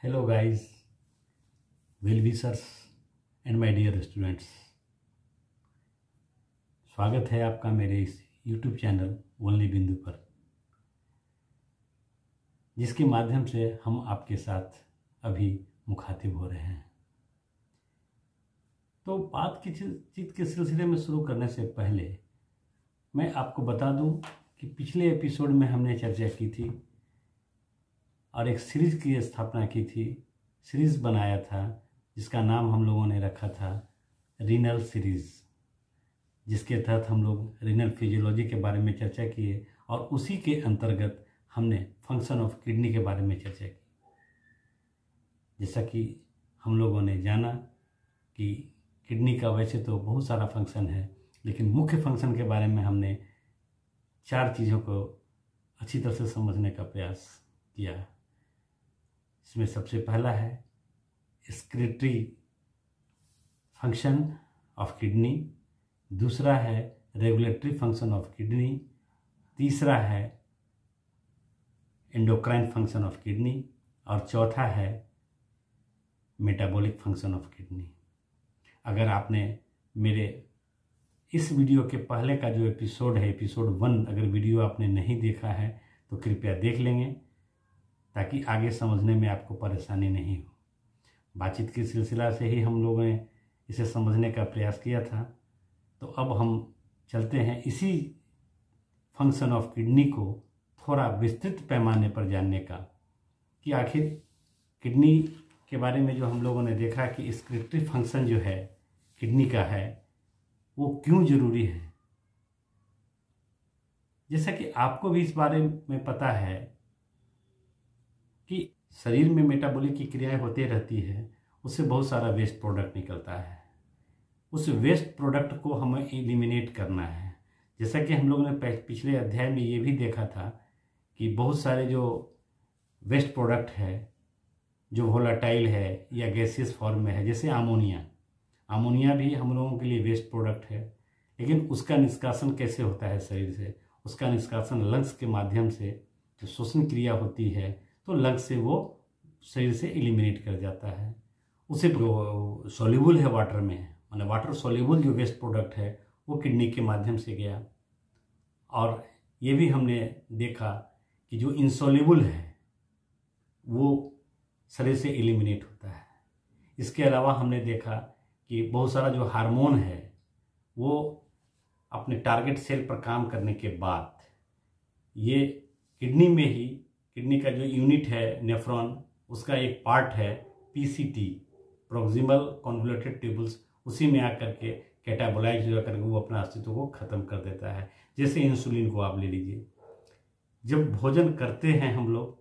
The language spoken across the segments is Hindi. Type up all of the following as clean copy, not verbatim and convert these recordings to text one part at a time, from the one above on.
Hello guys, well-wishers and my dear students। स्वागत है आपका मेरे इस YouTube चैनल ओनली बिंदु पर, जिसके माध्यम से हम आपके साथ अभी मुखातिब हो रहे हैं। तो बात की चीज़ के सिलसिले में शुरू करने से पहले मैं आपको बता दूं कि पिछले एपिसोड में हमने चर्चा की थी और एक सीरीज़ की स्थापना की थी, सीरीज़ बनाया था जिसका नाम हम लोगों ने रखा था रीनल सीरीज़, जिसके तहत हम लोग रीनल फिजियोलॉजी के बारे में चर्चा किए और उसी के अंतर्गत हमने फंक्शन ऑफ किडनी के बारे में चर्चा की। जैसा कि हम लोगों ने जाना कि किडनी का वैसे तो बहुत सारा फंक्शन है, लेकिन मुख्य फंक्शन के बारे में हमने 4 चीज़ों को अच्छी तरह से समझने का प्रयास किया। इसमें सबसे पहला है एक्सक्रीटरी फंक्शन ऑफ किडनी, दूसरा है रेगुलेटरी फंक्शन ऑफ किडनी, तीसरा है एंडोक्राइन फंक्शन ऑफ किडनी और चौथा है मेटाबॉलिक फंक्शन ऑफ किडनी। अगर आपने मेरे इस वीडियो के पहले का जो एपिसोड है, एपिसोड 1, अगर वीडियो आपने नहीं देखा है तो कृपया देख लेंगे, ताकि आगे समझने में आपको परेशानी नहीं हो। बातचीत के सिलसिला से ही हम लोगों ने इसे समझने का प्रयास किया था। तो अब हम चलते हैं इसी फंक्शन ऑफ किडनी को थोड़ा विस्तृत पैमाने पर जानने का, कि आखिर किडनी के बारे में जो हम लोगों ने देखा कि एक्सक्रीटरी फंक्शन जो है किडनी का है वो क्यों ज़रूरी है। जैसा कि आपको भी इस बारे में पता है कि शरीर में मेटाबॉलिक की क्रियाएं होती रहती है, उससे बहुत सारा वेस्ट प्रोडक्ट निकलता है। उस वेस्ट प्रोडक्ट को हमें एलिमिनेट करना है। जैसा कि हम लोगों ने पिछले अध्याय में ये भी देखा था कि बहुत सारे जो वेस्ट प्रोडक्ट है जो वोलाटाइल है या गैसियस फॉर्म में है, जैसे अमोनिया भी हम लोगों के लिए वेस्ट प्रोडक्ट है, लेकिन उसका निष्कासन कैसे होता है शरीर से? उसका निष्कासन लंग्स के माध्यम से जो श्वसन क्रिया होती है, तो लंग्स से वो शरीर से एलिमिनेट कर जाता है। उसे सोल्यूबल है वाटर में, माने वाटर सोल्यूबल जो वेस्ट प्रोडक्ट है वो किडनी के माध्यम से गया। और ये भी हमने देखा कि जो इंसोल्यूबल है वो शरीर से एलिमिनेट होता है। इसके अलावा हमने देखा कि बहुत सारा जो हार्मोन है वो अपने टारगेट सेल पर काम करने के बाद ये किडनी में ही, किडनी का जो यूनिट है नेफ्रॉन, उसका एक पार्ट है पीसीटी, प्रॉक्सिमल कन्वोल्यूटेड ट्यूबल्स, उसी में आकर के कैटाबोलाइज हो करके वो अपना अस्तित्व को ख़त्म कर देता है। जैसे इंसुलिन को आप ले लीजिए, जब भोजन करते हैं हम लोग,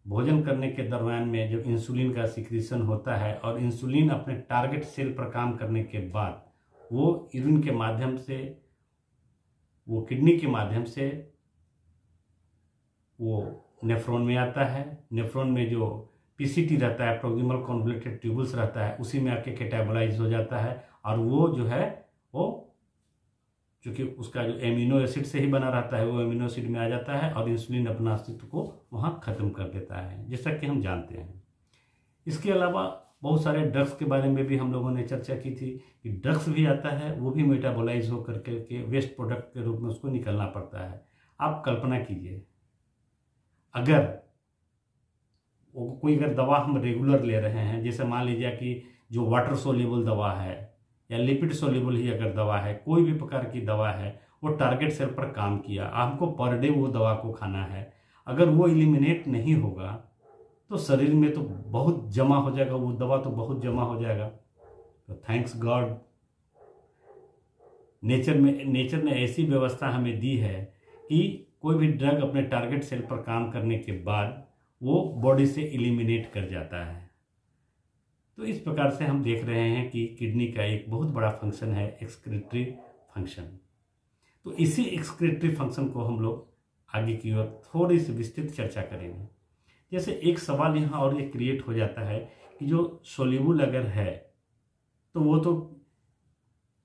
भोजन करने के दरम्यान में जब इंसुलिन का सिक्रीशन होता है और इंसुलिन अपने टारगेट सेल पर काम करने के बाद वो यूरिन के माध्यम से, वो किडनी के माध्यम से वो नेफ्रॉन में आता है। नेफ्रॉन में जो पीसीटी रहता है, प्रॉक्सिमल कन्वोल्यूटेड ट्यूबल्स रहता है, उसी में आके कैटाबोलाइज हो जाता है और वो जो है वो चूँकि उसका जो एमिनो एसिड से ही बना रहता है वो एमिनो एसिड में आ जाता है और इंसुलिन अपना अस्तित्व को वहाँ ख़त्म कर देता है, जैसा कि हम जानते हैं। इसके अलावा बहुत सारे ड्रग्स के बारे में भी हम लोगों ने चर्चा की थी कि ड्रग्स भी आता है, वो भी मेटाबोलाइज हो करके वेस्ट प्रोडक्ट के रूप में उसको निकलना पड़ता है। आप कल्पना कीजिए, अगर कोई दवा हम रेगुलर ले रहे हैं, जैसे मान लीजिए कि जो वाटर सोल्यूबल दवा है या लिपिड सोल्यूबल ही अगर दवा है, कोई भी प्रकार की दवा है, वो टारगेट सेल पर काम किया, हमको पर डे वो दवा को खाना है, अगर वो एलिमिनेट नहीं होगा तो शरीर में तो बहुत जमा हो जाएगा, वो दवा तो बहुत जमा हो जाएगा। तो थैंक्स गॉड नेचर ने ऐसी व्यवस्था हमें दी है कि कोई भी ड्रग अपने टारगेट सेल पर काम करने के बाद वो बॉडी से एलिमिनेट कर जाता है। तो इस प्रकार से हम देख रहे हैं कि किडनी का एक बहुत बड़ा फंक्शन है एक्सक्रीटरी फंक्शन। तो इसी एक्सक्रीटरी फंक्शन को हम लोग आगे की ओर थोड़ी सी विस्तृत चर्चा करेंगे। जैसे एक सवाल यहाँ और ये क्रिएट हो जाता है कि जो सोल्यूबल अगर है तो वो तो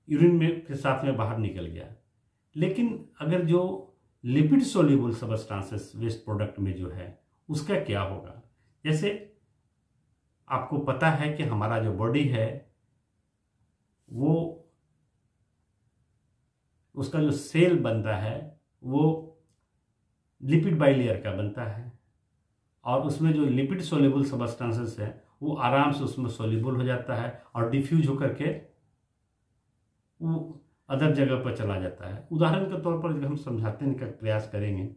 यूरिन में के साथ में बाहर निकल गया, लेकिन अगर जो lipid soluble substances waste product में जो है उसका क्या होगा? जैसे आपको पता है कि हमारा जो बॉडी है वो उसका जो सेल बनता है वो लिपिड बाइलेयर का बनता है, और उसमें जो लिपिड सोल्यूबल सबस्टेंसेस है वो आराम से उसमें सोल्यूबल हो जाता है और डिफ्यूज होकर के वो अदर जगह पर चला जाता है। उदाहरण के तौर पर हम समझाने का प्रयास करेंगे,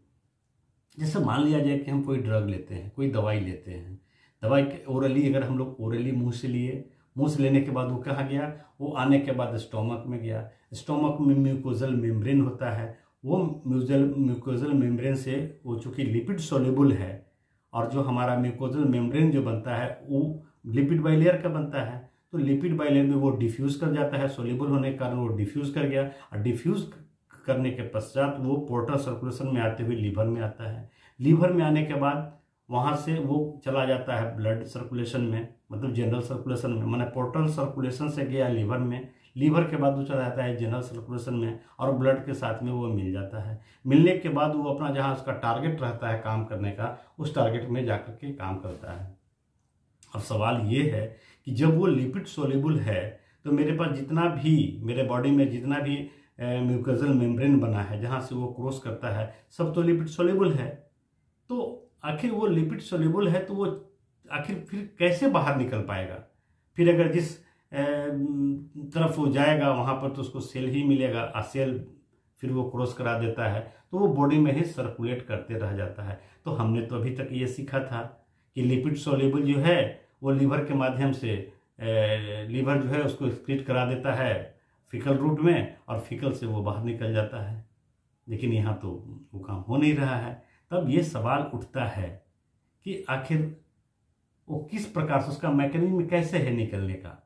जैसे मान लिया जाए कि हम कोई ड्रग लेते हैं, कोई दवाई लेते हैं, दवाई ओरली अगर हम लोग ओरली मुंह से लिए, मुंह से लेने के बाद वो कहाँ गया, वो आने के बाद स्टोमक में गया। स्टोमक में म्यूकोजल मेम्ब्रेन होता है, वो म्यूकोजल मेम्ब्रेन से वो चूँकि लिपिड सोल्यूबल है, और जो हमारा म्यूकोजल मेम्ब्रेन जो बनता है वो लिपिड बाइलेयर का बनता है, तो लिपिड बाइलेयर में वो डिफ्यूज़ कर जाता है, सोल्यूबल होने के कारण वो डिफ्यूज़ कर गया, और डिफ्यूज़ करने के पश्चात वो पोर्टल सर्कुलेशन में आते हुए लीवर में आता है। लीवर में आने के बाद वहाँ से वो चला जाता है ब्लड सर्कुलेशन में, मतलब जनरल सर्कुलेशन में, माने पोर्टल सर्कुलेशन से गया लीवर में, लीवर के बाद वो चला जाता है जनरल सर्कुलेशन में, और ब्लड के साथ में वो मिल जाता है। मिलने के बाद वो अपना जहाँ उसका टारगेट रहता है काम करने का, उस टारगेट में जाकर के काम करता है। अब सवाल ये है कि जब वो लिपिड सोल्यूबल है तो मेरे पास जितना भी मेरे बॉडी में जितना भी म्यूकोजल मेम्ब्रेन बना है जहाँ से वो क्रॉस करता है, सब तो लिपिड सोल्यूबल है। तो आखिर वो लिपिड सोल्यूबल है तो वो आखिर फिर कैसे बाहर निकल पाएगा? फिर अगर जिस तरफ वो जाएगा वहाँ पर तो उसको सेल ही मिलेगा, और सेल फिर वो क्रॉस करा देता है, तो वो बॉडी में ही सर्कुलेट करते रह जाता है। तो हमने तो अभी तक ये सीखा था कि लिपिड सोल्यूबल जो है वो लीवर के माध्यम से लीवर जो है उसको एक्सक्रीट करा देता है फीकल रूट में, और फीकल से वो बाहर निकल जाता है। लेकिन यहाँ तो वो काम हो नहीं रहा है। तब ये सवाल उठता है कि आखिर वो किस प्रकार से, उसका मैकेनिज्म कैसे है निकलने का।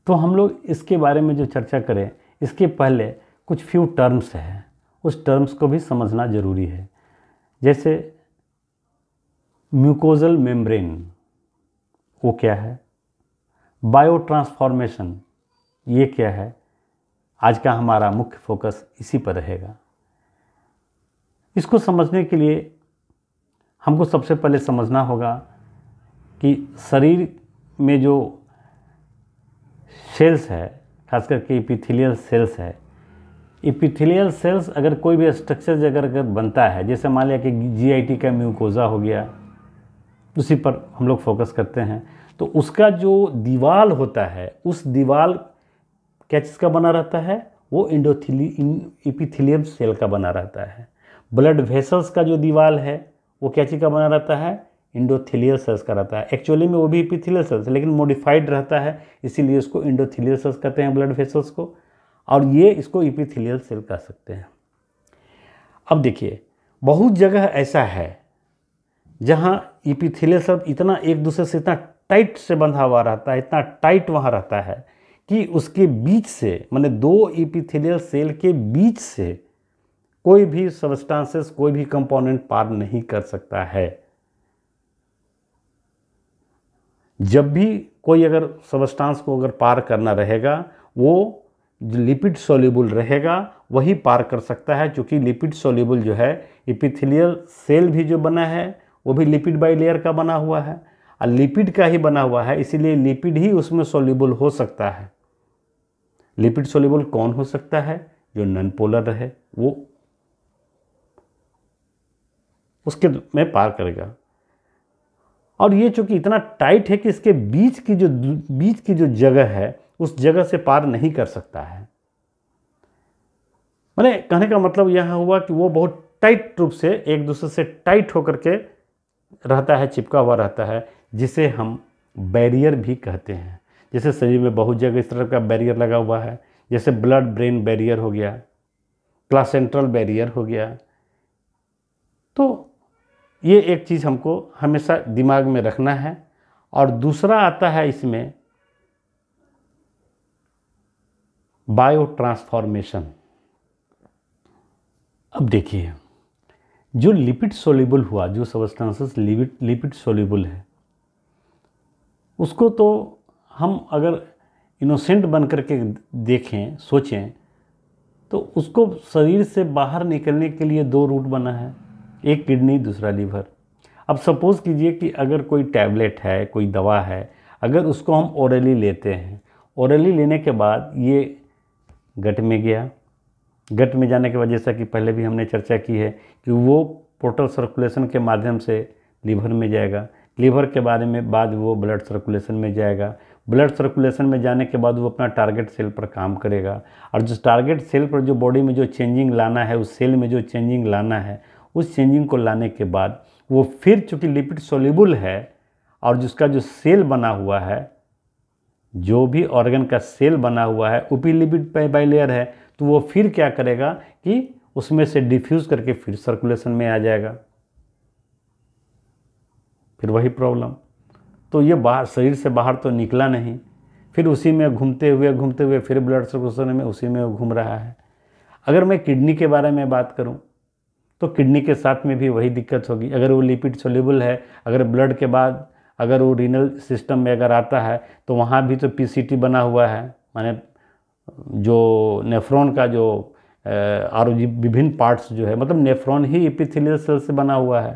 तो हम लोग इसके बारे में जो चर्चा करें, इसके पहले कुछ फ्यू टर्म्स हैं, उस टर्म्स को भी समझना जरूरी है। जैसे म्यूकोजल मेम्ब्रेन, वो क्या है? बायो ट्रांसफॉर्मेशन, ये क्या है? आज का हमारा मुख्य फोकस इसी पर रहेगा। इसको समझने के लिए हमको सबसे पहले समझना होगा कि शरीर में जो सेल्स है, खास करके एपिथेलियल सेल्स है, एपिथेलियल सेल्स अगर कोई भी स्ट्रक्चर अगर बनता है, जैसे मान लिया कि जीआईटी का म्यूकोजा हो गया, उसी पर हम लोग फोकस करते हैं, तो उसका जो दीवाल होता है, उस दीवाल क्या चीज़ का बना रहता है? वो एपिथेलियम सेल का बना रहता है। ब्लड वेसल्स का जो दीवाल है वो क्या चीज़ का बना रहता है? एंडोथेलियल सेल्स का रहता है। एक्चुअली में वो भी एपिथेलियल सेल्स है, लेकिन मॉडिफाइड रहता है, इसीलिए उसको एंडोथेलियल सेल्स कहते हैं, ब्लड वेसल्स को, और ये इसको एपिथेलियल सेल कह सकते हैं। अब देखिए, बहुत जगह ऐसा है जहाँ एपिथेलियल सेल इतना एक दूसरे से इतना टाइट से बंधा हुआ रहता है, इतना टाइट वहाँ रहता है कि उसके बीच से, माने दो एपिथेलियल सेल के बीच से कोई भी सबस्टेंसेस, कोई भी कंपोनेंट पार नहीं कर सकता है। जब भी कोई अगर सबस्टेंस को अगर पार करना रहेगा, वो जो लिपिड सोल्यूबल रहेगा वही पार कर सकता है, क्योंकि लिपिड सोल्यूबल जो है, एपिथेलियल सेल भी जो बना है वो भी लिपिड बाइलेयर का बना हुआ है, और लिपिड का ही बना हुआ है, इसीलिए लिपिड ही उसमें सोल्यूबल हो सकता है। लिपिड सोल्यूबल कौन हो सकता है? जो नॉन पोलर रहे, वो उसके में पार करेगा। और ये चूंकि इतना टाइट है कि इसके बीच की जो जगह है, उस जगह से पार नहीं कर सकता है। मैंने कहने का मतलब यह हुआ कि वो बहुत टाइट रूप से एक दूसरे से टाइट होकर के रहता है, चिपका हुआ रहता है, जिसे हम बैरियर भी कहते हैं। जैसे शरीर में बहुत जगह इस तरह का बैरियर लगा हुआ है, जैसे ब्लड ब्रेन बैरियर हो गया, प्लासेंट्रल बैरियर हो गया। तो ये एक चीज़ हमको हमेशा दिमाग में रखना है। और दूसरा आता है इसमें बायो ट्रांसफॉर्मेशन। अब देखिए, जो लिपिड सोल्यूबल हुआ, जो सबस्टेंसेस लिपिड सोल्यूबल है, उसको तो हम अगर इनोसेंट बन करके देखें, सोचें, तो उसको शरीर से बाहर निकलने के लिए दो रूट बना है, एक किडनी, दूसरा लीवर। अब सपोज़ कीजिए कि अगर कोई टैबलेट है, कोई दवा है, अगर उसको हम ओरली लेते हैं, ओरली लेने के बाद ये गट में गया, गट में जाने के बाद जैसा कि पहले भी हमने चर्चा की है कि वो पोर्टल सर्कुलेशन के माध्यम से लीवर में जाएगा, लीवर के बारे में बाद वो ब्लड सर्कुलेशन में जाएगा, ब्लड सर्कुलेशन में जाने के बाद वो अपना टारगेट सेल पर काम करेगा, और जिस टारगेट सेल पर जो बॉडी में जो चेंजिंग लाना है, उस सेल में जो चेंजिंग लाना है, उस चेंजिंग को लाने के बाद वो फिर चूँकि लिपिड सोल्यूबल है और जिसका जो सेल बना हुआ है, जो भी ऑर्गन का सेल बना हुआ है उपिलिपिड बाइलेयर है, तो वो फिर क्या करेगा कि उसमें से डिफ्यूज़ करके फिर सर्कुलेशन में आ जाएगा। फिर वही प्रॉब्लम, तो ये बाहर शरीर से बाहर तो निकला नहीं, फिर उसी में घूमते हुए फिर ब्लड सर्कुलेशन में उसी में घूम रहा है। अगर मैं किडनी के बारे में बात करूं तो किडनी के साथ में भी वही दिक्कत होगी। अगर वो लिपिड सोल्यूबल है, अगर ब्लड के बाद अगर वो रीनल सिस्टम में अगर आता है तो वहाँ भी तो पीसीटी बना हुआ है, माने जो नेफ्रॉन का जो और विभिन्न पार्ट्स जो है, मतलब नेफ्रॉन ही एपिथेलियल सेल से बना हुआ है,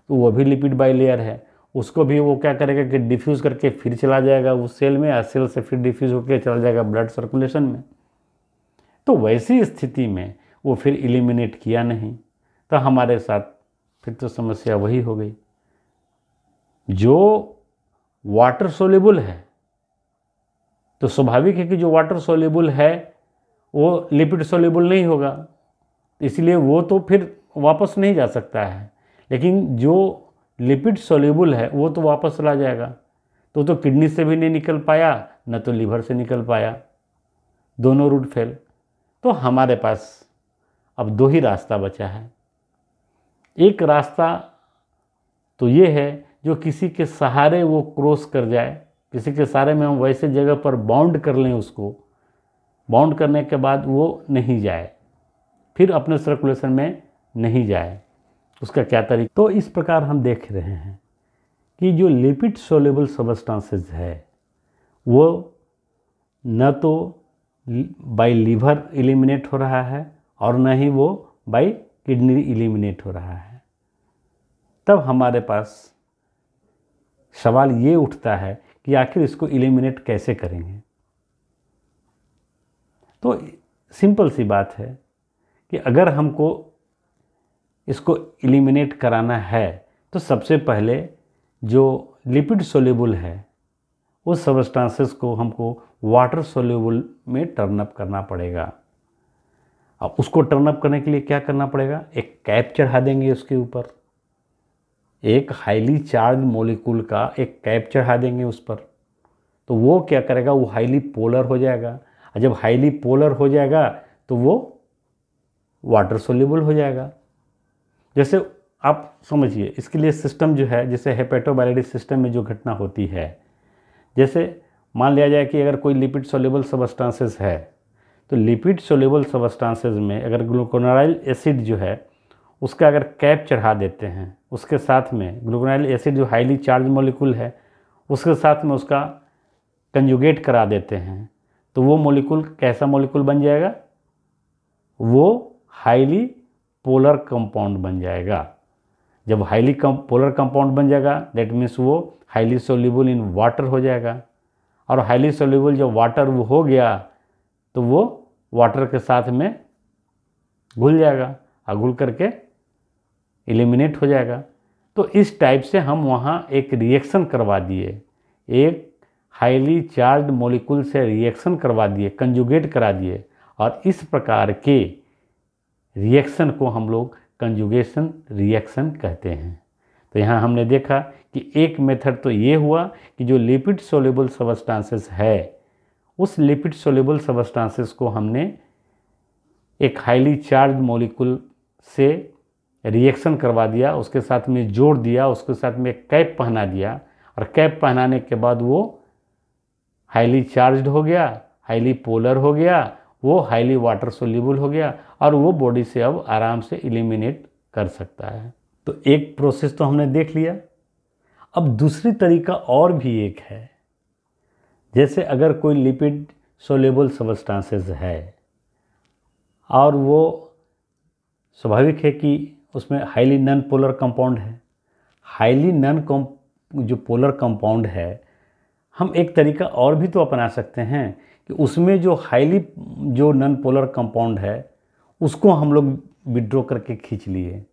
तो वो भी लिपिड बाइलेयर है। उसको भी वो क्या करेगा कि डिफ्यूज़ करके फिर चला जाएगा उस सेल में, और सेल से फिर डिफ्यूज़ होकर चला जाएगा ब्लड सर्कुलेशन में। तो वैसी स्थिति में वो फिर एलिमिनेट किया नहीं, तो हमारे साथ फिर तो समस्या वही हो गई। जो वाटर सोल्यूबल है तो स्वाभाविक है कि जो वाटर सोल्यूबल है वो लिपिड सोल्यूबल नहीं होगा, इसलिए वो तो फिर वापस नहीं जा सकता है। लेकिन जो लिपिड सोल्यूबल है वो तो वापस चला जाएगा, तो किडनी से भी नहीं निकल पाया, न तो लीवर से निकल पाया, दोनों रूट फेल। तो हमारे पास अब दो ही रास्ता बचा है। एक रास्ता तो ये है जो किसी के सहारे वो क्रॉस कर जाए, किसी के सहारे में हम वैसे जगह पर बाउंड कर लें, उसको बाउंड करने के बाद वो नहीं जाए, फिर अपने सर्कुलेशन में नहीं जाए। उसका क्या तरीका? तो इस प्रकार हम देख रहे हैं कि जो लिपिड सोल्यूबल सब्सटेंसेस है वो न तो बाय लीवर एलिमिनेट हो रहा है और न ही वो बाय किडनी एलिमिनेट हो रहा है। तब हमारे पास सवाल ये उठता है कि आखिर इसको एलिमिनेट कैसे करेंगे। तो सिंपल सी बात है कि अगर हमको इसको एलिमिनेट कराना है तो सबसे पहले जो लिपिड सोल्यूबल है उस सब्सटेंसेस को हमको वाटर सोल्यूबल में टर्न अप करना पड़ेगा। अब उसको टर्न अप करने के लिए क्या करना पड़ेगा? एक कैप चढ़ा देंगे उसके ऊपर, एक हाईली चार्ज मॉलिक्यूल का एक कैप चढ़ा देंगे उस पर, तो वो क्या करेगा? वो हाईली पोलर हो जाएगा, और जब हाईली पोलर हो जाएगा तो वो वाटर सोल्यूबल हो जाएगा। जैसे आप समझिए, इसके लिए सिस्टम जो है, जैसे हेपेटोबाइलिटिस सिस्टम में जो घटना होती है, जैसे मान लिया जाए कि अगर कोई लिपिड सोल्यूबल सब्सटेंसेस है तो लिपिड सोल्यूबल सब्सटेंसेस में अगर ग्लूकोनाइल एसिड जो है उसका अगर कैप चढ़ा देते हैं, उसके साथ में ग्लूकोनाइल एसिड जो हाईली चार्ज मॉलिक्यूल है उसके साथ में उसका कंजुगेट करा देते हैं, तो वो मॉलिक्यूल कैसा मॉलिक्यूल बन जाएगा? वो हाईली पोलर कंपाउंड बन जाएगा। जब हाईली पोलर कंपाउंड बन जाएगा दैट मीन्स वो हाईली सोल्यूबल इन वाटर हो जाएगा, और हाईली सोल्यूबल जब वाटर वो हो गया तो वो वाटर के साथ में घुल जाएगा, और घुल करके एलिमिनेट हो जाएगा। तो इस टाइप से हम वहाँ एक रिएक्शन करवा दिए, एक हाईली चार्ज मॉलिक्यूल से रिएक्शन करवा दिए, कंजुगेट करा दिए, और इस प्रकार के रिएक्शन को हम लोग कंजुगेशन रिएक्शन कहते हैं। तो यहाँ हमने देखा कि एक मेथड तो ये हुआ कि जो लिपिड सोल्यूबल सब्सटेंसेस है उस लिपिड सोल्यूबल सब्सटेंसेस को हमने एक हाईली चार्ज मॉलिक्यूल से रिएक्शन करवा दिया, उसके साथ में जोड़ दिया, उसके साथ में कैप पहना दिया, और कैप पहनाने के बाद वो हाईली चार्ज्ड हो गया, हाईली पोलर हो गया, वो हाईली वाटर सोल्यूबल हो गया, और वो बॉडी से अब आराम से एलिमिनेट कर सकता है। तो एक प्रोसेस तो हमने देख लिया। अब दूसरी तरीका और भी एक है, जैसे अगर कोई लिपिड सोल्यूबल सब्सटेंसेस है और वो स्वाभाविक है कि उसमें हाईली नॉन पोलर कंपाउंड है, हाईली जो पोलर कंपाउंड है, हम एक तरीका और भी तो अपना सकते हैं कि उसमें जो हाईली जो नॉन पोलर कंपाउंड है उसको हम लोग विड्रॉ करके खींच लिए।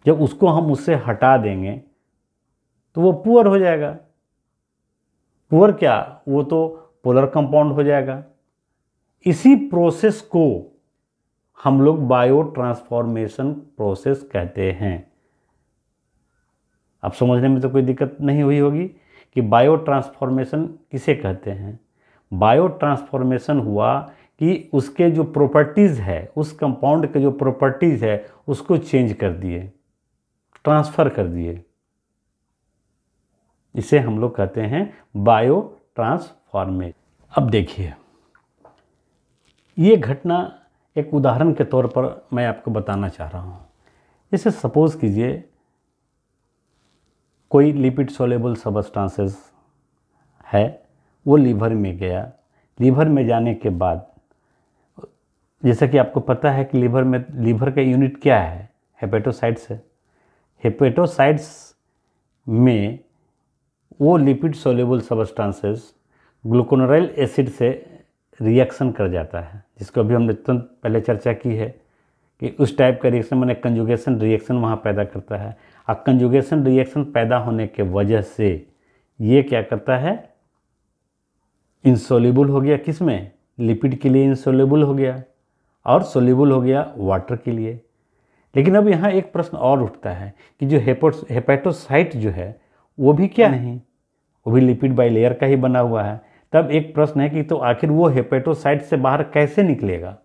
जब उसको हम उससे हटा देंगे तो वो पुअर हो जाएगा। पुअर क्या, वो तो पोलर कंपाउंड हो जाएगा। इसी प्रोसेस को हम लोग बायो ट्रांसफॉर्मेशन प्रोसेस कहते हैं। अब समझने में तो कोई दिक्कत नहीं हुई होगी कि बायो ट्रांसफॉर्मेशन किसे कहते हैं। बायो ट्रांसफॉर्मेशन हुआ कि उसके जो प्रॉपर्टीज़ है, उस कंपाउंड के जो प्रॉपर्टीज़ है उसको चेंज कर दिए, ट्रांसफ़र कर दिए। इसे हम लोग कहते हैं बायो ट्रांसफॉर्मेशन। अब देखिए, ये घटना एक उदाहरण के तौर पर मैं आपको बताना चाह रहा हूँ। जैसे सपोज़ कीजिए कोई लिपिड सोलेबल सब्सटेंसेस है, वो लीवर में गया। लीवर में जाने के बाद, जैसा कि आपको पता है कि लीवर का यूनिट क्या है, हेपेटोसाइट्स है। हेपेटोसाइट्स में वो लिपिड सोलेबल सब्सटेंसेस ग्लूकोनोराइल एसिड से रिएक्शन कर जाता है, जिसको अभी हमने तुरंत पहले चर्चा की है कि उस टाइप का रिएक्शन माने कंजुगेशन रिएक्शन वहाँ पैदा करता है। और कंजुगेशन रिएक्शन पैदा होने के वजह से ये क्या करता है, इंसोल्यूबल हो गया। किस में, लिपिड के लिए इंसोल्यूबल हो गया और सोल्यूबल हो गया वाटर के लिए। लेकिन अब यहाँ एक प्रश्न और उठता है कि जो हेपेटोसाइट जो है वो भी क्या नहीं, वो भी लिपिड बाइलेयर का ही बना हुआ है। तब एक प्रश्न है कि तो आखिर वो हेपेटोसाइट से बाहर कैसे निकलेगा।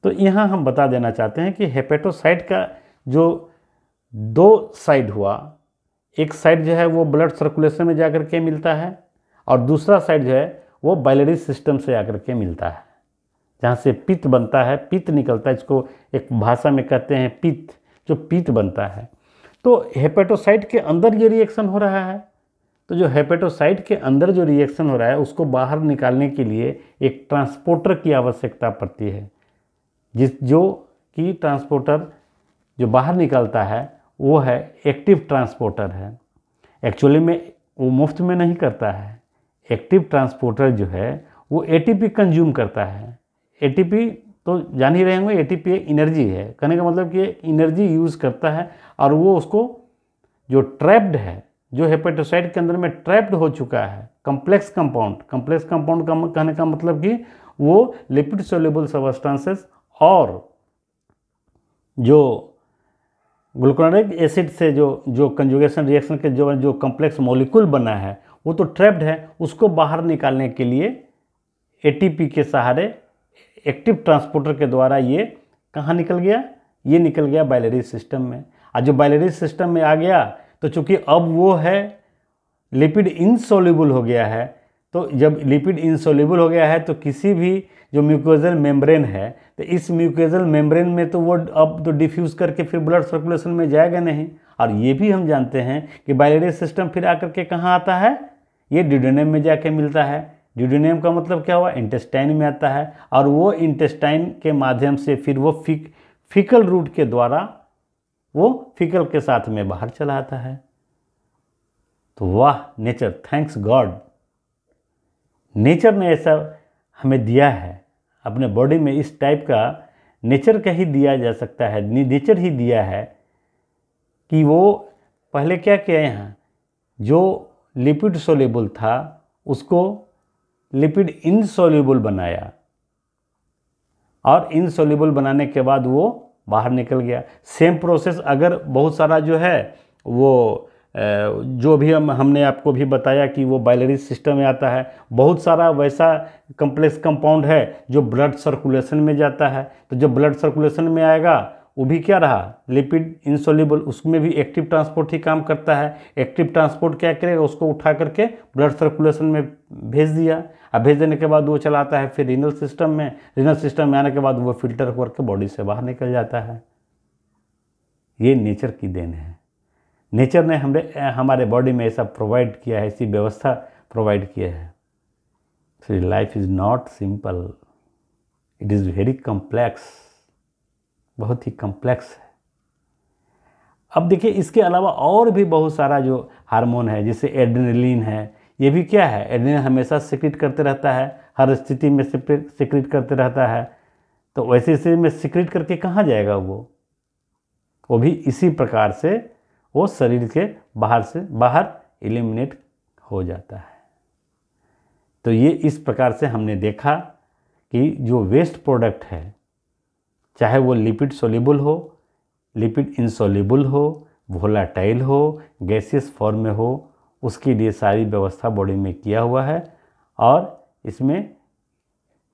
तो यहाँ हम बता देना चाहते हैं कि हेपेटोसाइट का जो दो साइड हुआ, एक साइड जो है वो ब्लड सर्कुलेशन में जाकर के मिलता है और दूसरा साइड जो है वो बाइलरी सिस्टम से आकर के मिलता है, जहाँ से पित्त बनता है, पित्त निकलता है। इसको एक भाषा में कहते हैं पित्त, जो पित्त बनता है। तो हेपेटोसाइट के अंदर ये रिएक्शन हो रहा है। तो जो हेपेटोसाइट के अंदर जो रिएक्शन हो रहा है उसको बाहर निकालने के लिए एक ट्रांसपोर्टर की आवश्यकता पड़ती है, जो कि ट्रांसपोर्टर जो बाहर निकलता है वो है एक्टिव ट्रांसपोर्टर है। एक्चुअली में वो मुफ्त में नहीं करता है। एक्टिव ट्रांसपोर्टर जो है वो एटीपी कंज्यूम करता है। एटीपी तो जान ही रहे होंगे, एटीपी एनर्जी है। कहने का मतलब कि एनर्जी यूज़ करता है और वो उसको जो ट्रैप्ड है, जो हेपेटोसाइट के अंदर में ट्रैप्ड हो चुका है, कंप्लेक्स कंपाउंड का कहने का मतलब कि वो लिपिड सोल्यूबल सब्सटेंसेस और जो ग्लूकोनोरिक एसिड से जो कंजुगेशन रिएक्शन के जो कॉम्प्लेक्स मॉलिक्यूल बना है वो तो ट्रैप्ड है। उसको बाहर निकालने के लिए एटीपी के सहारे एक्टिव ट्रांसपोर्टर के द्वारा ये कहाँ निकल गया, ये निकल गया बाइलरी सिस्टम में। और जो बाइलरी सिस्टम में आ गया तो चूँकि अब वो है लिपिड इनसोल्यूबल हो गया है, तो जब लिपिड इनसोल्यूबल हो गया है तो किसी भी जो म्यूकोजल मेम्ब्रेन है, तो इस म्यूकोजल मेम्ब्रेन में तो वो अब तो डिफ्यूज़ करके फिर ब्लड सर्कुलेशन में जाएगा नहीं। और ये भी हम जानते हैं कि बाइलरी सिस्टम फिर आकर के कहाँ आता है, ये ड्यूडेनम में जाके मिलता है। ड्यूडेनम का मतलब क्या हुआ, इंटेस्टाइन में आता है और वो इंटेस्टाइन के माध्यम से फिर वो फीकल रूट के द्वारा वो फीकल के साथ में बाहर चला आता है। तो वाह नेचर, थैंक्स गॉड, नेचर ने ऐसा हमें दिया है अपने बॉडी में। इस टाइप का नेचर का ही दिया जा सकता है, नेचर ही दिया है कि वो पहले क्या किया, यहाँ जो लिपिड सोल्यूबल था उसको लिपिड इनसोल्यूबल बनाया और इनसोल्यूबल बनाने के बाद वो बाहर निकल गया। सेम प्रोसेस अगर बहुत सारा जो है वो जो भी हमने आपको भी बताया कि वो बाइलरी सिस्टम में आता है, बहुत सारा वैसा कम्प्लेक्स कंपाउंड है जो ब्लड सर्कुलेशन में जाता है। तो जब ब्लड सर्कुलेशन में आएगा वो भी क्या रहा, लिपिड इनसोल्यूबल, उसमें भी एक्टिव ट्रांसपोर्ट ही काम करता है। एक्टिव ट्रांसपोर्ट क्या करेगा, उसको उठा करके ब्लड सर्कुलेशन में भेज दिया। अब भेज देने के बाद वो चलाता है फिर रीनल सिस्टम में। रीनल सिस्टम में आने के बाद वो फिल्टर करके बॉडी से बाहर निकल जाता है। ये नेचर की देन है। नेचर ने हमारे बॉडी में ऐसा प्रोवाइड किया है, ऐसी व्यवस्था प्रोवाइड किया है। So life is not simple, it is very complex, बहुत ही कम्प्लेक्स है। अब देखिए इसके अलावा और भी बहुत सारा जो हार्मोन है, जैसे एड्रेनलिन है, ये भी क्या है, एड्रेनलिन हमेशा सिक्रीट करते रहता है, हर स्थिति में सिक्रीट करते रहता है। तो वैसे स्थिति में सिक्रीट करके कहाँ जाएगा वो भी इसी प्रकार से वो शरीर के बाहर एलिमिनेट हो जाता है। तो ये इस प्रकार से हमने देखा कि जो वेस्ट प्रोडक्ट है, चाहे वो लिपिड सोल्यूबल हो, लिपिड इनसोल्यूबल हो, वोलाटाइल हो, गैसियस फॉर्म में हो, उसके लिए सारी व्यवस्था बॉडी में किया हुआ है। और इसमें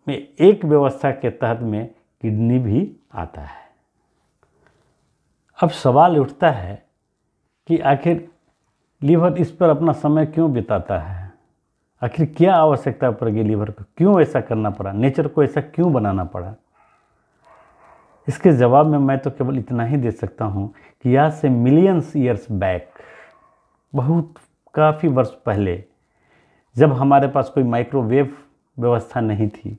एक व्यवस्था के तहत में किडनी भी आता है। अब सवाल उठता है कि आखिर लीवर इस पर अपना समय क्यों बिताता है, आखिर क्या आवश्यकता पड़ गई लीवर को, क्यों ऐसा करना पड़ा, नेचर को ऐसा क्यों बनाना पड़ा। इसके जवाब में मैं तो केवल इतना ही दे सकता हूँ कि आज से मिलियंस ईयर्स बैक, बहुत काफ़ी वर्ष पहले, जब हमारे पास कोई माइक्रोवेव व्यवस्था नहीं थी,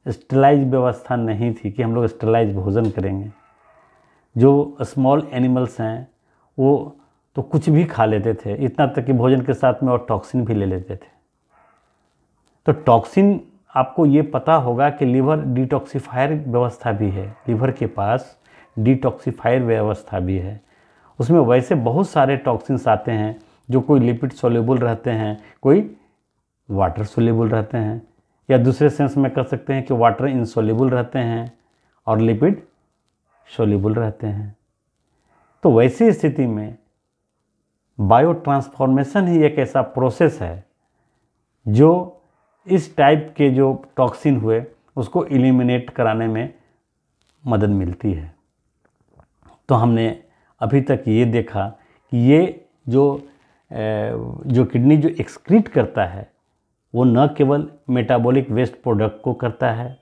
स्टेलाइज व्यवस्था नहीं थी कि हम लोग स्टेलाइज भोजन करेंगे, जो स्मॉल एनिमल्स हैं वो तो कुछ भी खा लेते थे, इतना तक कि भोजन के साथ में और टॉक्सिन भी ले लेते थे। तो टॉक्सिन, आपको ये पता होगा कि लीवर डिटॉक्सिफायर व्यवस्था भी है, लीवर के पास डिटॉक्सिफायर व्यवस्था भी है। उसमें वैसे बहुत सारे टॉक्सिन्स आते हैं जो कोई लिपिड सोल्यूबल रहते हैं, कोई वाटर सोल्यूबल रहते हैं, या दूसरे सेंस में कर सकते हैं कि वाटर इनसोल्यूबल रहते हैं और लिपिड सोल्यूबल रहते हैं। तो वैसी स्थिति में बायो ट्रांसफॉर्मेशन ही एक ऐसा प्रोसेस है जो इस टाइप के जो टॉक्सिन हुए उसको एलिमिनेट कराने में मदद मिलती है। तो हमने अभी तक ये देखा कि ये जो किडनी जो एक्सक्रीट करता है वो न केवल मेटाबॉलिक वेस्ट प्रोडक्ट को करता है,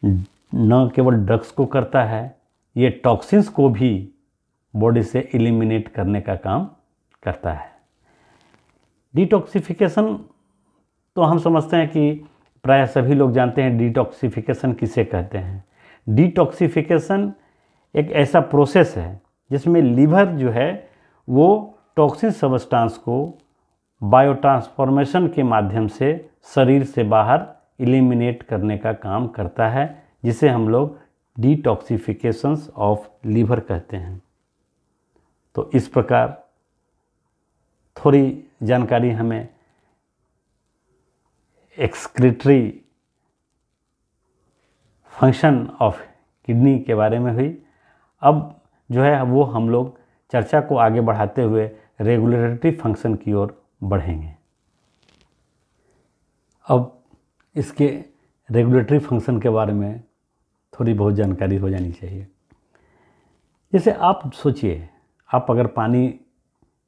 न केवल ड्रग्स को करता है, ये टॉक्सिन्स को भी बॉडी से एलिमिनेट करने का काम करता है। डिटॉक्सिफिकेशन तो हम समझते हैं कि प्राय सभी लोग जानते हैं डिटॉक्सिफिकेशन किसे कहते हैं। डिटॉक्सिफिकेशन एक ऐसा प्रोसेस है जिसमें लीवर जो है वो टॉक्सिन सब्सटेंस को बायोट्रांसफॉर्मेशन के माध्यम से शरीर से बाहर एलिमिनेट करने का काम करता है, जिसे हम लोग डिटॉक्सिफिकेशंस ऑफ लीवर कहते हैं। तो इस प्रकार थोड़ी जानकारी हमें एक्सक्रीटरी फंक्शन ऑफ किडनी के बारे में हुई। अब जो है वो हम लोग चर्चा को आगे बढ़ाते हुए रेगुलेटरी फंक्शन की ओर बढ़ेंगे। अब इसके रेगुलेटरी फंक्शन के बारे में थोड़ी बहुत जानकारी हो जानी चाहिए। जैसे आप सोचिए, आप अगर पानी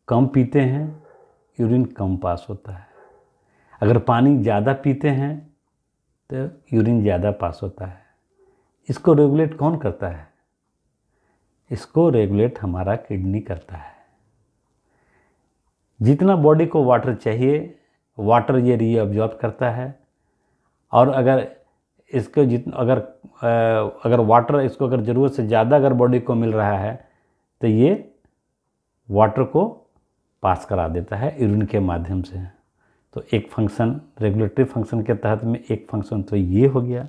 कम पीते हैं, यूरिन कम पास होता है। अगर पानी ज़्यादा पीते हैं तो यूरिन ज़्यादा पास होता है। इसको रेगुलेट कौन करता है? इसको रेगुलेट हमारा किडनी करता है। जितना बॉडी को वाटर चाहिए, वाटर ये रीअब्जॉर्ब करता है। और अगर इसको अगर वाटर इसको अगर ज़रूरत से ज़्यादा अगर बॉडी को मिल रहा है तो ये वाटर को पास करा देता है यूरिन के माध्यम से। तो एक फंक्शन रेगुलेटरी फंक्शन के तहत में एक फंक्शन तो ये हो गया।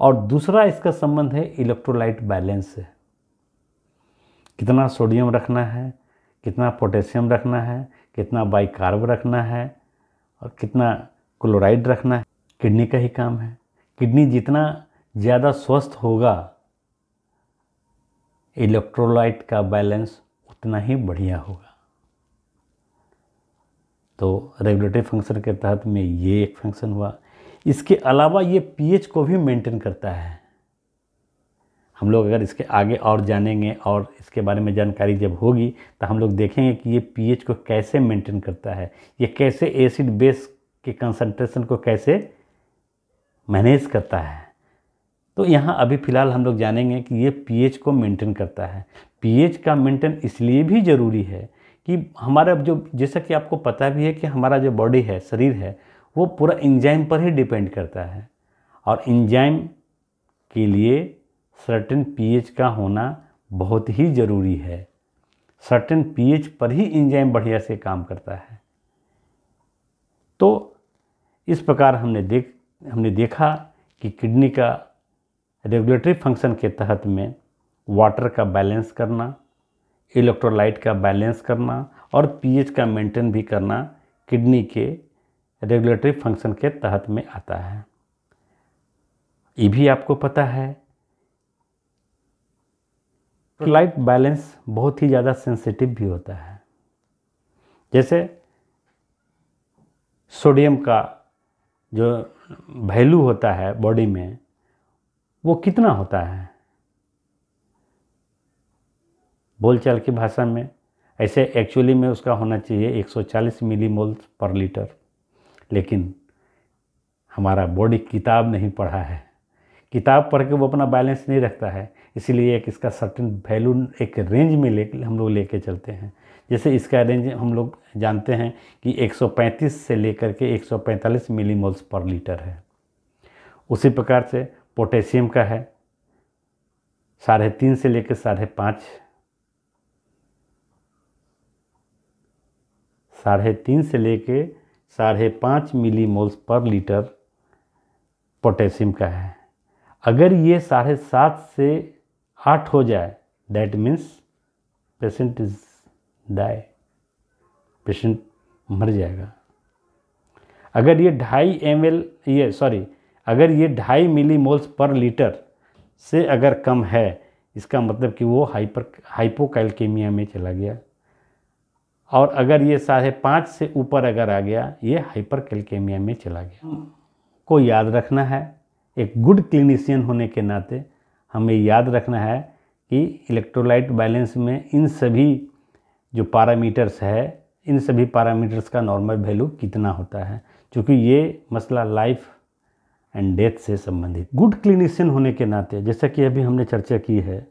और दूसरा इसका संबंध है इलेक्ट्रोलाइट बैलेंस से। कितना सोडियम रखना है, कितना पोटेशियम रखना है, कितना बाइकार्ब रखना है और कितना क्लोराइड रखना है, किडनी का ही काम है। किडनी जितना ज़्यादा स्वस्थ होगा, इलेक्ट्रोलाइट का बैलेंस उतना ही बढ़िया होगा। तो रेगुलेटरी फंक्शन के तहत में ये एक फंक्शन हुआ। इसके अलावा ये पीएच को भी मेंटेन करता है। हम लोग अगर इसके आगे और जानेंगे और इसके बारे में जानकारी जब होगी तो हम लोग देखेंगे कि ये पीएच को कैसे मेंटेन करता है, ये कैसे एसिड बेस के कंसंट्रेशन को कैसे मैनेज करता है। तो यहाँ अभी फ़िलहाल हम लोग जानेंगे कि ये पीएच को मेंटेन करता है। पीएच का मेंटेन इसलिए भी ज़रूरी है कि हमारा जो, जैसा कि आपको पता भी है कि हमारा जो बॉडी है, शरीर है, वो पूरा एंजाइम पर ही डिपेंड करता है। और एंजाइम के लिए सर्टेन पीएच का होना बहुत ही ज़रूरी है। सर्टेन पीएच पर ही एंजाइम बढ़िया से काम करता है। तो इस प्रकार हमने देखा कि किडनी का रेगुलेटरी फंक्शन के तहत में वाटर का बैलेंस करना, इलेक्ट्रोलाइट का बैलेंस करना और पीएच का मेंटेन भी करना किडनी के रेगुलेटरी फंक्शन के तहत में आता है। ये भी आपको पता है इलेक्ट्रोलाइट बैलेंस बहुत ही ज़्यादा सेंसिटिव भी होता है। जैसे सोडियम का जो वैल्यू होता है बॉडी में वो कितना होता है, बोलचाल की भाषा में, ऐसे एक्चुअली में उसका होना चाहिए 140 मिलीमोल पर लीटर। लेकिन हमारा बॉडी किताब नहीं पढ़ा है, किताब पढ़ के वो अपना बैलेंस नहीं रखता है, इसीलिए एक इसका सर्टेन वैल्यू एक रेंज में हम लोग लेके चलते हैं। जैसे इसका रेंज हम लोग जानते हैं कि 135 से लेकर के 145 मिलीमोल्स पर लीटर है। उसी प्रकार से पोटेशियम का है 3.5 से लेकर 5.5, 3.5 से लेकर 5.5 मिलीमोल्स पर लीटर पोटेशियम का है। अगर ये 7.5 से 8 हो जाए that means patient is die, patient मर जाएगा। अगर ये 2.5 मिलीमोल्स पर लीटर से अगर कम है, इसका मतलब कि वो हाइपोकैल्केमिया में चला गया। और अगर ये 5.5 से ऊपर अगर आ गया, ये हाइपरकैल्केमिया में चला गया। को याद रखना है, एक गुड क्लिनिशियन होने के नाते हमें याद रखना है कि इलेक्ट्रोलाइट बैलेंस में इन सभी जो पैरामीटर्स है, इन सभी पैरामीटर्स का नॉर्मल वैल्यू कितना होता है, क्योंकि ये मसला लाइफ एंड डेथ से संबंधित। गुड क्लिनिशियन होने के नाते जैसा कि अभी हमने चर्चा की है,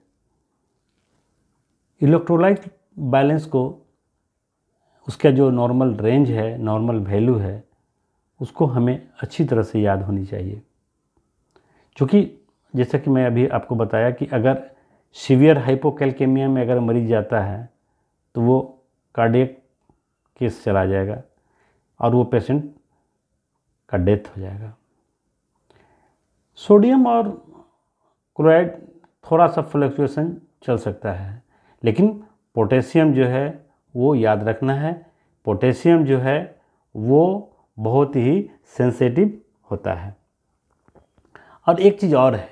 इलेक्ट्रोलाइट बैलेंस को उसका जो नॉर्मल रेंज है, नॉर्मल वैल्यू है, उसको हमें अच्छी तरह से याद होनी चाहिए। क्योंकि जैसा कि मैं अभी आपको बताया कि अगर सीवियर हाइपोकैल्केमिया में अगर मरीज जाता है तो वो कार्डियक केस चला जाएगा और वो पेशेंट का डेथ हो जाएगा। सोडियम और क्लोराइड थोड़ा सा फ्लक्चुएशन चल सकता है, लेकिन पोटेशियम जो है वो याद रखना है, पोटेशियम जो है वो बहुत ही सेंसिटिव होता है। और एक चीज़ और है,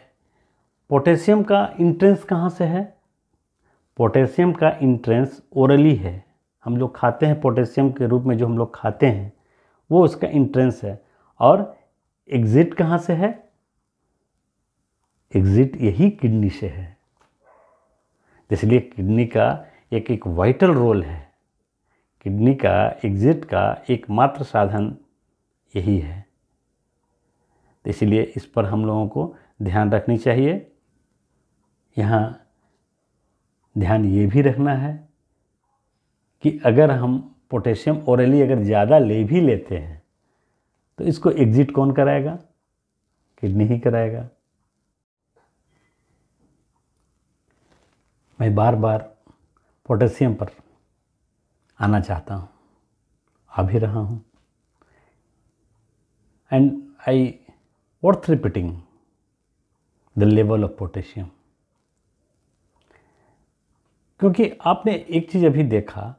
पोटेशियम का इंट्रेंस कहाँ से है? पोटेशियम का इंट्रेंस ओरली है। हम लोग खाते हैं पोटेशियम के रूप में, जो हम लोग खाते हैं वो उसका इंट्रेंस है। और एग्जिट कहाँ से है? एग्जिट यही किडनी से है। इसलिए किडनी का एक वाइटल रोल है। किडनी का एग्जिट का एकमात्र साधन यही है। तो इसलिए इस पर हम लोगों को ध्यान रखनी चाहिए। यहाँ ध्यान ये भी रखना है कि अगर हम पोटेशियम ओरली अगर ज़्यादा ले भी लेते हैं तो इसको एग्जिट कौन कराएगा? किडनी ही कराएगा। मैं बार बार पोटेशियम पर आना चाहता हूँ, आ भी रहा हूँ। And I worth repeating the level of potassium, क्योंकि आपने एक चीज़ अभी देखा,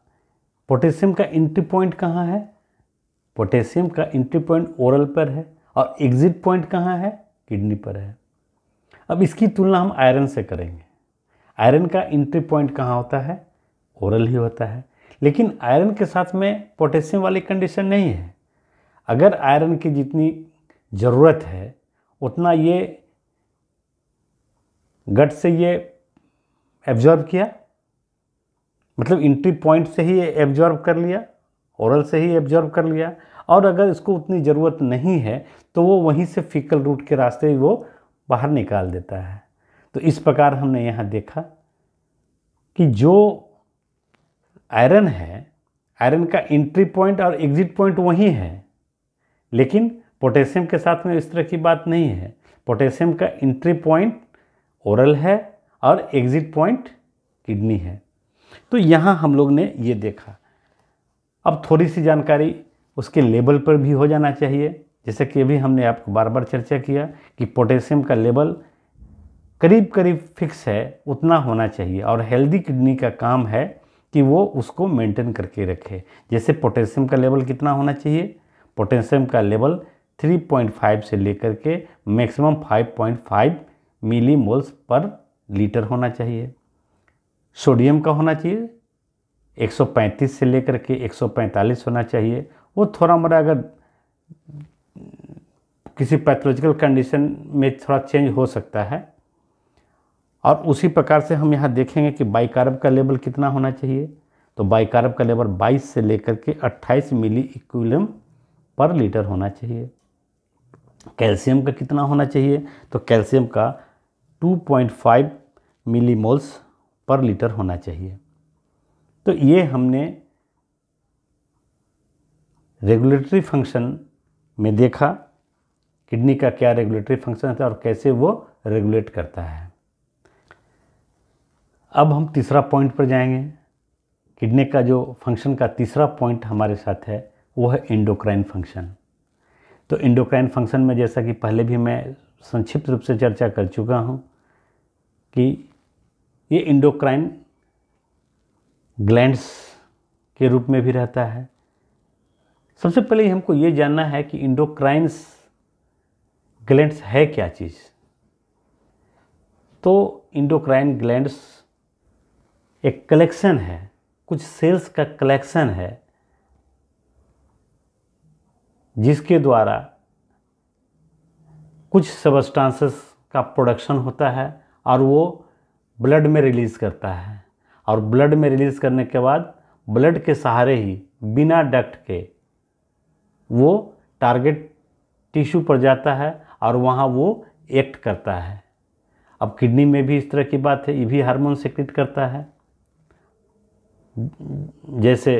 पोटेशियम का एंट्री पॉइंट कहाँ है? पोटेशियम का एंट्री पॉइंट ओरल पर है और एग्जिट पॉइंट कहाँ है? किडनी पर है। अब इसकी तुलना हम आयरन से करेंगे। आयरन का एंट्री पॉइंट कहाँ होता है? ओरल ही होता है। लेकिन आयरन के साथ में पोटेशियम वाली कंडीशन नहीं है। अगर आयरन की जितनी ज़रूरत है उतना ये गट से ये एब्जॉर्ब किया, मतलब एंट्री पॉइंट से ही एब्जॉर्ब कर लिया, ओरल से ही एब्जॉर्ब कर लिया। और अगर इसको उतनी ज़रूरत नहीं है तो वो वहीं से फीकल रूट के रास्ते वो बाहर निकाल देता है। तो इस प्रकार हमने यहाँ देखा कि जो आयरन है, आयरन का एंट्री पॉइंट और एग्जिट पॉइंट वही है, लेकिन पोटेशियम के साथ में इस तरह की बात नहीं है। पोटेशियम का एंट्री पॉइंट ओरल है और एग्जिट पॉइंट किडनी है। तो यहाँ हम लोग ने ये देखा। अब थोड़ी सी जानकारी उसके लेवल पर भी हो जाना चाहिए। जैसे कि अभी हमने आपको बार बार चर्चा किया कि पोटेशियम का लेवल करीब करीब फिक्स है, उतना होना चाहिए, और हेल्दी किडनी का काम है कि वो उसको मेंटेन करके रखे। जैसे पोटेशियम का लेवल कितना होना चाहिए? पोटेशियम का लेवल 3.5 से लेकर के मैक्सिमम 5.5 मिलीमोल्स पर लीटर होना चाहिए। सोडियम का होना चाहिए 135 से लेकर के 145 होना चाहिए। वो थोड़ा मोड़ा अगर किसी पैथोलॉजिकल कंडीशन में थोड़ा चेंज हो सकता है। और उसी प्रकार से हम यहाँ देखेंगे कि बाइकार्ब का लेवल कितना होना चाहिए। तो बाइकार्ब का लेवल 22 से लेकर के 28 मिली इक्विलिब्रियम पर लीटर होना चाहिए। कैल्शियम का कितना होना चाहिए? तो कैल्शियम का 2.5 मिलीमोल्स पर लीटर होना चाहिए। तो ये हमने रेगुलेटरी फंक्शन में देखा किडनी का क्या रेगुलेटरी फंक्शन है और कैसे वो रेगुलेट करता है। अब हम तीसरा पॉइंट पर जाएंगे। किडनी का जो फंक्शन का तीसरा पॉइंट हमारे साथ है वो है एंडोक्राइन फंक्शन। तो एंडोक्राइन फंक्शन में जैसा कि पहले भी मैं संक्षिप्त रूप से चर्चा कर चुका हूँ कि ये एंडोक्राइन ग्लैंड्स के रूप में भी रहता है। सबसे पहले हमको ये जानना है कि एंडोक्राइन्स ग्लैंड्स है क्या चीज़। तो एंडोक्राइन ग्लैंड्स एक कलेक्शन है, कुछ सेल्स का कलेक्शन है जिसके द्वारा कुछ सबस्टांसेस का प्रोडक्शन होता है और वो ब्लड में रिलीज़ करता है। और ब्लड में रिलीज़ करने के बाद ब्लड के सहारे ही बिना डक्ट के वो टारगेट टिश्यू पर जाता है और वहाँ वो एक्ट करता है। अब किडनी में भी इस तरह की बात है, ये भी हार्मोन सेक्रेट करता है, जैसे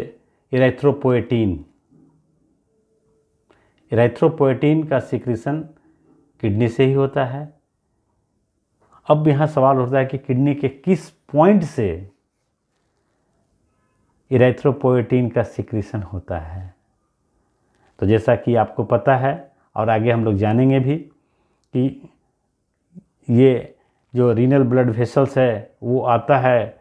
इरेथ्रोपोएटिन। इरेथ्रोपोएटिन का सिक्रीशन किडनी से ही होता है। अब यहाँ सवाल होता है कि किडनी के किस पॉइंट से इरेथ्रोपोएटिन का सिक्रीशन होता है। तो जैसा कि आपको पता है और आगे हम लोग जानेंगे भी कि ये जो रीनल ब्लड वेसल्स है वो आता है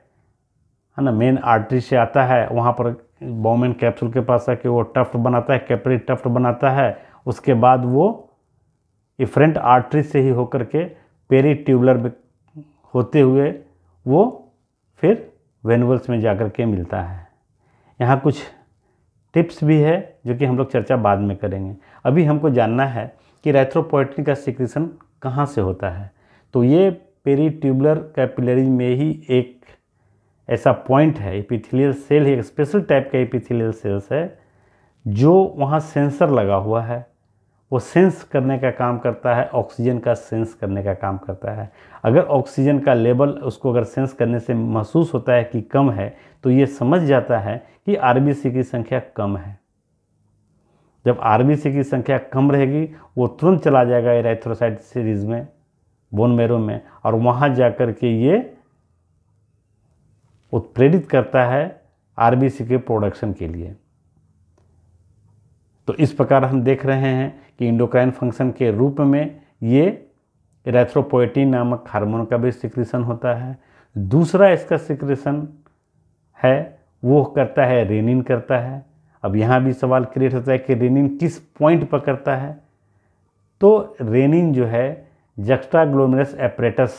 ना, मेन आर्टरी से आता है, वहाँ पर बॉमेन कैप्सूल के पास आके वो टफ्ट बनाता है, कैपिलरी टफ्ट बनाता है। उसके बाद वो इफरेंट आर्टरी से ही होकर के पेरी ट्यूबुलर होते हुए वो फिर वेनुअल्स में जाकर के मिलता है। यहाँ कुछ टिप्स भी है जो कि हम लोग चर्चा बाद में करेंगे। अभी हमको जानना है कि इरेथ्रोपोएटिन का सिक्रीशन कहाँ से होता है। तो ये पेरी ट्यूबुलर कैपिलरी में ही एक ऐसा पॉइंट है, एपिथेलियल सेल है, एक स्पेशल टाइप का एपिथेलियल सेल्स है जो वहाँ सेंसर लगा हुआ है। वो सेंस करने का काम करता है, ऑक्सीजन का सेंस करने का काम करता है। अगर ऑक्सीजन का लेवल उसको अगर सेंस करने से महसूस होता है कि कम है तो ये समझ जाता है कि आरबीसी की संख्या कम है। जब आरबीसी की संख्या कम रहेगी वो तुरंत चला जाएगा इरेथ्रोसाइट सीरीज में, बोन मैरो में, और वहाँ जाकर के ये उत्प्रेरित करता है आरबीसी के प्रोडक्शन के लिए। तो इस प्रकार हम देख रहे हैं कि एंडोक्राइन फंक्शन के रूप में ये इरेथ्रोपोएटिन नामक हार्मोन का भी सिक्रीशन होता है। दूसरा इसका सिक्रीशन है वो करता है रेनिन करता है। अब यहाँ भी सवाल क्रिएट होता है कि रेनिन किस पॉइंट पर करता है। तो रेनिन जो है जक्स्टाग्लोमेरुलस एपरेटस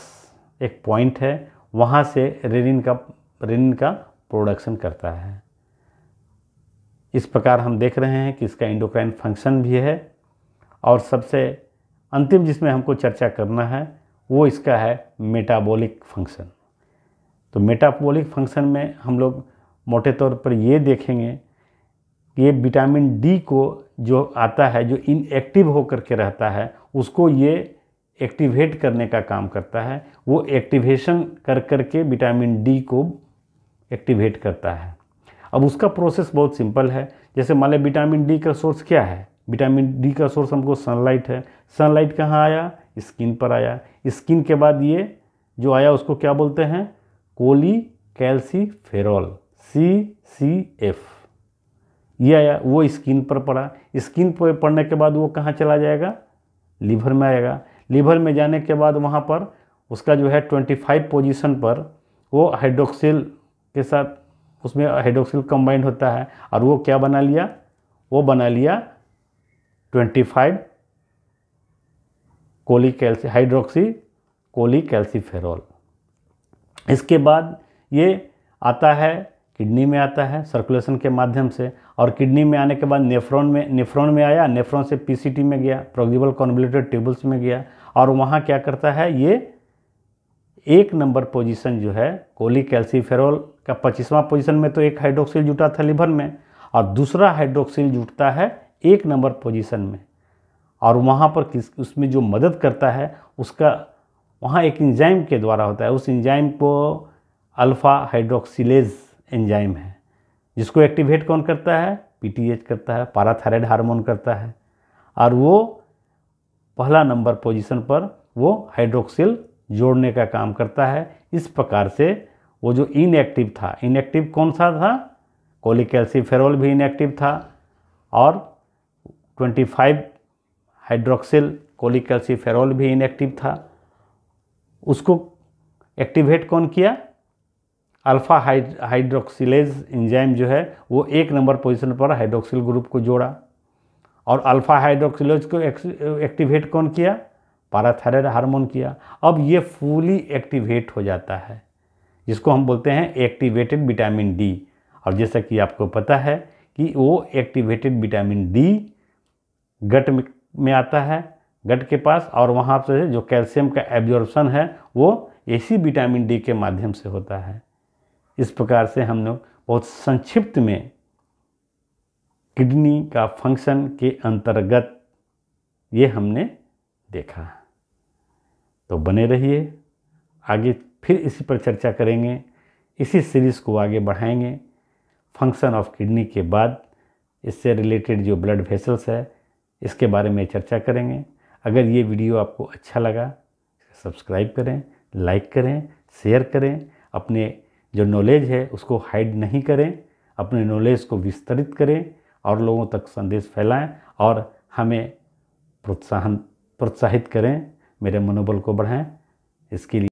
एक पॉइंट है, वहाँ से रेनिन का प्रोडक्शन करता है। इस प्रकार हम देख रहे हैं कि इसका एंडोक्राइन फंक्शन भी है। और सबसे अंतिम जिसमें हमको चर्चा करना है वो इसका है मेटाबॉलिक फंक्शन। तो मेटाबॉलिक फंक्शन में हम लोग मोटे तौर पर ये देखेंगे कि ये विटामिन डी को जो आता है, जो इनएक्टिव होकर के रहता है, उसको ये एक्टिवेट करने का काम करता है। वो एक्टिवेशन कर करके विटामिन डी को एक्टिवेट करता है। अब उसका प्रोसेस बहुत सिंपल है। जैसे मान लें विटामिन डी का सोर्स क्या है, विटामिन डी का सोर्स हमको सनलाइट है। सनलाइट कहाँ आया? स्किन पर आया। स्किन के बाद ये जो आया उसको क्या बोलते हैं? कैल्सीफेरॉल CCF, ये आया, वो स्किन पर पड़ा। स्किन पर पड़ने के बाद वो कहाँ चला जाएगा? लीवर में आएगा। लीवर में जाने के बाद वहाँ पर उसका जो है 25 पोजीशन पर वो हाइड्रोक्सिल के साथ, उसमें हाइड्रोक्सिल कंबाइंड होता है और वो क्या बना लिया? वो बना लिया 25 हाइड्रोक्सी कोलीकैल्सीफेरॉल। इसके बाद ये आता है किडनी में, आता है सर्कुलेशन के माध्यम से, और किडनी में आने के बाद नेफ्रॉन में आया, नेफ्रॉन से PCT में गया, प्रोक्सिबल कॉन्वोल्यूटेड ट्यूबल्स में गया, और वहाँ क्या करता है? ये 1 नंबर पोजीशन जो है कोलीकैल्सीफेरॉल का 25वां पोजीशन में तो एक हाइड्रोक्सिल जुटा था लीवर में, और दूसरा हाइड्रोक्सिल जुटता है 1 नंबर पोजीशन में, और वहाँ पर उसमें जो मदद करता है उसका वहाँ एक एंजाइम के द्वारा होता है। उस एंजाइम को अल्फ़ा हाइड्रोक्सिलेज एंजाइम है, जिसको एक्टिवेट कौन करता है? PTH करता है, पैराथायराइड हार्मोन करता है, और वो पहला नंबर पोजीशन पर वो हाइड्रोक्सिल जोड़ने का काम करता है। इस प्रकार से वो जो इनएक्टिव था, इनएक्टिव कौन सा था? कोलीकैल्सीफेरॉल भी इनएक्टिव था, और 25 हाइड्रोक्सिल कोलीकैल्सीफेरॉल भी इनएक्टिव था। उसको एक्टिवेट कौन किया? अल्फ़ा हाइड्रोक्सिलेज एंजाइम जो है वो 1 नंबर पोजीशन पर हाइड्रोक्सिल ग्रुप को जोड़ा, और अल्फ़ा हाइड्रोक्सिलेज को एक्टिवेट कौन किया? पैराथायराइड हार्मोन किया। अब ये फुली एक्टिवेट हो जाता है, जिसको हम बोलते हैं एक्टिवेटेड विटामिन D। और जैसा कि आपको पता है कि वो एक्टिवेटेड विटामिन D गट में आता है, गट के पास, और वहाँ से जो कैल्शियम का एब्जॉर्प्शन है वो इसी विटामिन D के माध्यम से होता है। इस प्रकार से हम लोग बहुत संक्षिप्त में किडनी का फंक्शन के अंतर्गत ये हमने देखा। तो बने रहिए, आगे फिर इसी पर चर्चा करेंगे, इसी सीरीज़ को आगे बढ़ाएंगे। फंक्शन ऑफ किडनी के बाद इससे रिलेटेड जो ब्लड वेसल्स है इसके बारे में चर्चा करेंगे। अगर ये वीडियो आपको अच्छा लगा, सब्सक्राइब करें, लाइक करें, शेयर करें। अपने जो नॉलेज है उसको हाइड नहीं करें, अपने नॉलेज को विस्तृत करें और लोगों तक संदेश फैलाएं, और हमें प्रोत्साहित करें, मेरे मनोबल को बढ़ाएं। इसके लिए